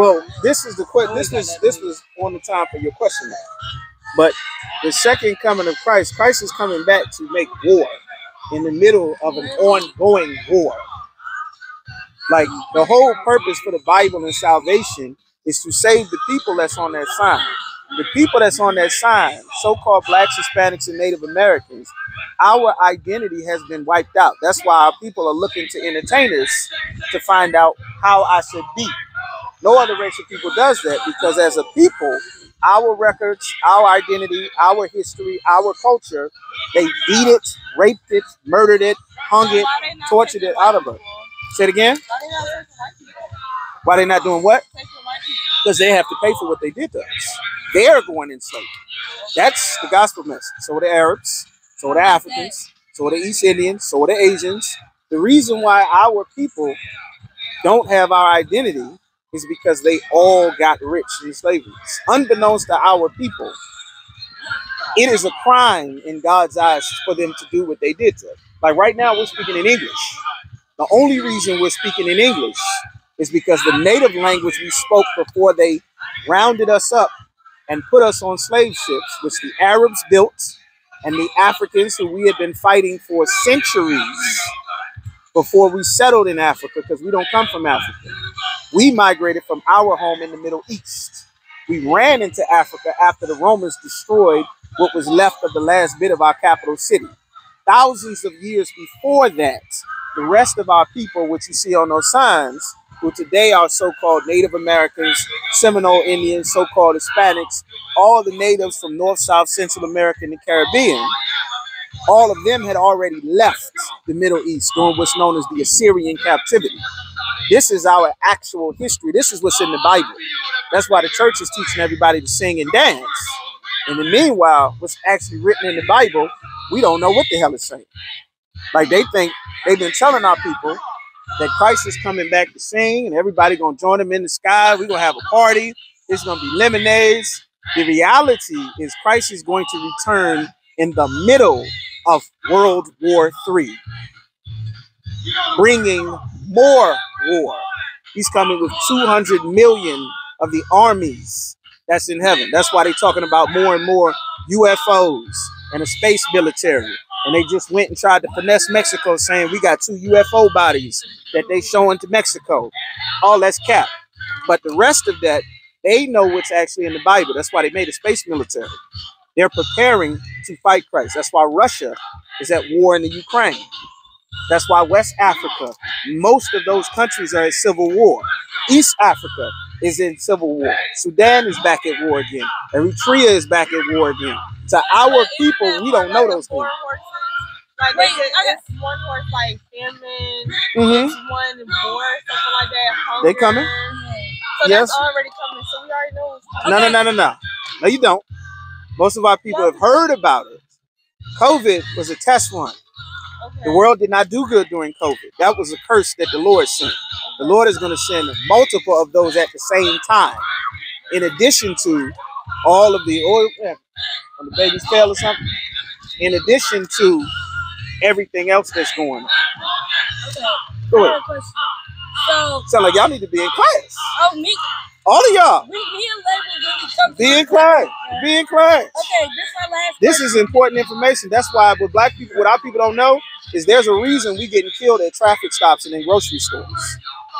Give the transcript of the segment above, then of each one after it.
Well, this is the question. This was on the time for your question now. But the second coming of Christ, Christ is coming back to make war in the middle of an ongoing war. Like the whole purpose for the Bible and salvation is to save the people that's on that sign. The people that's on that sign, so-called blacks, Hispanics, and Native Americans, our identity has been wiped out. That's why our people are looking to entertainers to find out how I should be. No other race of people does that because as a people, our records, our identity, our history, our culture, they beat it, raped it, murdered it, hung it, tortured it out of us. Say it again? Why they not doing what? Because they have to pay for what they did to us. They're going in slavery. That's the gospel message. So are the Arabs, so are the Africans, so are the East Indians, so are the Asians. The reason why our people don't have our identity is because they all got rich in slavery. Unbeknownst to our people, it is a crime in God's eyes for them to do what they did to us. Like right now, we're speaking in English. The only reason we're speaking in English is because the native language we spoke before they rounded us up and put us on slave ships, which the Arabs built, and the Africans who we had been fighting for centuries before we settled in Africa, because we don't come from Africa. We migrated from our home in the Middle East. We ran into Africa after the Romans destroyed what was left of the last bit of our capital city. Thousands of years before that, the rest of our people, which you see on those signs, who today are so-called Native Americans, Seminole Indians, so-called Hispanics, all the natives from North, South, Central America, and the Caribbean, all of them had already left the Middle East during what's known as the Assyrian captivity. This is our actual history. This is what's in the Bible. That's why the church is teaching everybody to sing and dance. In the meanwhile, what's actually written in the Bible, we don't know what the hell it's saying. Like they think they've been telling our people that Christ is coming back to sing and everybody gonna join him in the sky. We're gonna have a party. There's gonna be lemonades. The reality is Christ is going to return in the middle of World War III, bringing more war. He's coming with 200 million of the armies that's in heaven. That's why they're talking about more and more UFOs and a space military. And they just went and tried to finesse Mexico saying we got 2 UFO bodies that they showing to Mexico. All that's cap. But the rest of that, they know what's actually in the Bible. That's why they made a space military. They're preparing to fight Christ. That's why Russia is at war in the Ukraine. That's why West Africa, most of those countries are in civil war. East Africa is in civil war. Sudan is back at war again. Eritrea is back at war again. To our people, we don't know those things. Like, wait, I got one horse like famine, one war, something like that. Hunger. They coming? So yes. That's already coming. So we already know what's coming. No. No, you don't. Most of our people have heard about it. COVID was a test run. Okay. The world did not do good during COVID. That was a curse that the Lord sent. The Lord is going to send multiple of those at the same time. In addition to all of the oil, when the babies fail or something. In addition to everything else that's going on. Okay. Go ahead. So, sound like y'all need to be in class. Oh, me? All of y'all. Me and Label really come Be in class. Be in class. Okay, this is my last This is important information. That's why what black people, what our people don't know, is there's a reason we getting killed at traffic stops and in grocery stores.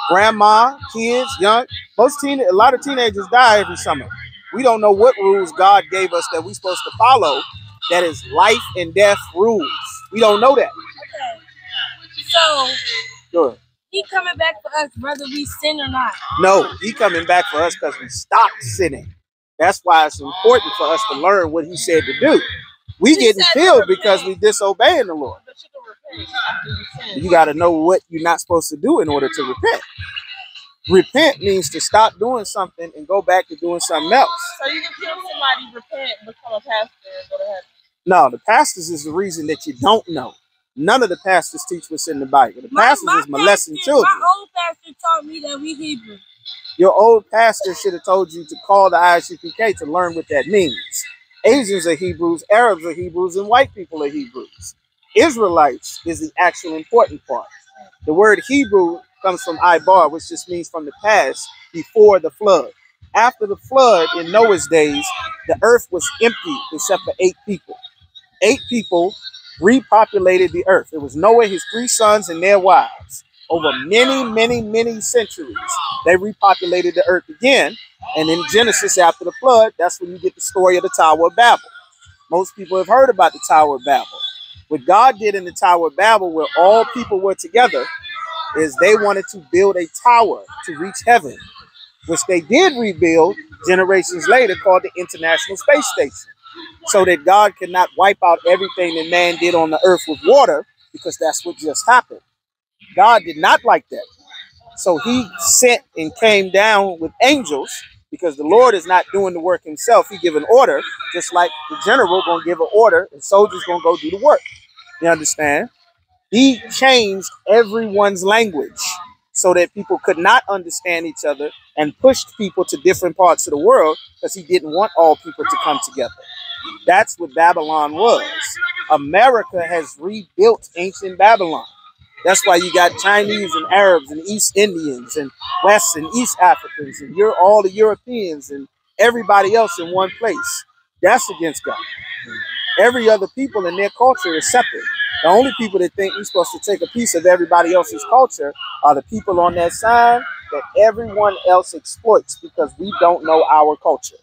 Grandma, kids, young, a lot of teenagers die every summer. We don't know what rules God gave us that we're supposed to follow. That is life and death rules. We don't know that. Okay. So, go ahead. He coming back for us whether we sin or not. No, he coming back for us because we stopped sinning. That's why it's important for us to learn what he said to do. We getting killed because we disobeying the Lord. You got to know what you're not supposed to do in order to repent. Repent means to stop doing something and go back to doing something else. So you can kill somebody, repent, become a pastor, and go to heaven. No, the pastors is the reason that you don't know. None of the pastors teach what's in the Bible. The pastors is molesting children. My old pastor taught me that we Hebrew. Your old pastor should have told you to call the ISUPK to learn what that means. Asians are Hebrews, Arabs are Hebrews, and white people are Hebrews. Israelites is the actual important part. The word Hebrew comes from Ibar, which just means from the past, before the flood. After the flood, in Noah's days, the earth was empty except for 8 people. 8 people repopulated the earth. It was Noah, his 3 sons, and their wives. Over many, many, many centuries, they repopulated the earth again. And in Genesis, after the flood, that's when you get the story of the Tower of Babel. Most people have heard about the Tower of Babel. What God did in the Tower of Babel, where all people were together, is they wanted to build a tower to reach heaven, which they did rebuild generations later, called the International Space Station, so that God could not wipe out everything that man did on the earth with water, because that's what just happened. God did not like that. So he sent and came down with angels, because the Lord is not doing the work himself. He give an order, just like the general going to give an order and soldiers going to go do the work. You understand? He changed everyone's language so that people could not understand each other, and pushed people to different parts of the world because he didn't want all people to come together. That's what Babylon was. America has rebuilt ancient Babylon. That's why you got Chinese and Arabs and East Indians and West and East Africans, and you're all the Europeans and everybody else in one place. That's against God. Every other people in their culture is separate. The only people that think we're supposed to take a piece of everybody else's culture are the people on that side that everyone else exploits, because we don't know our culture.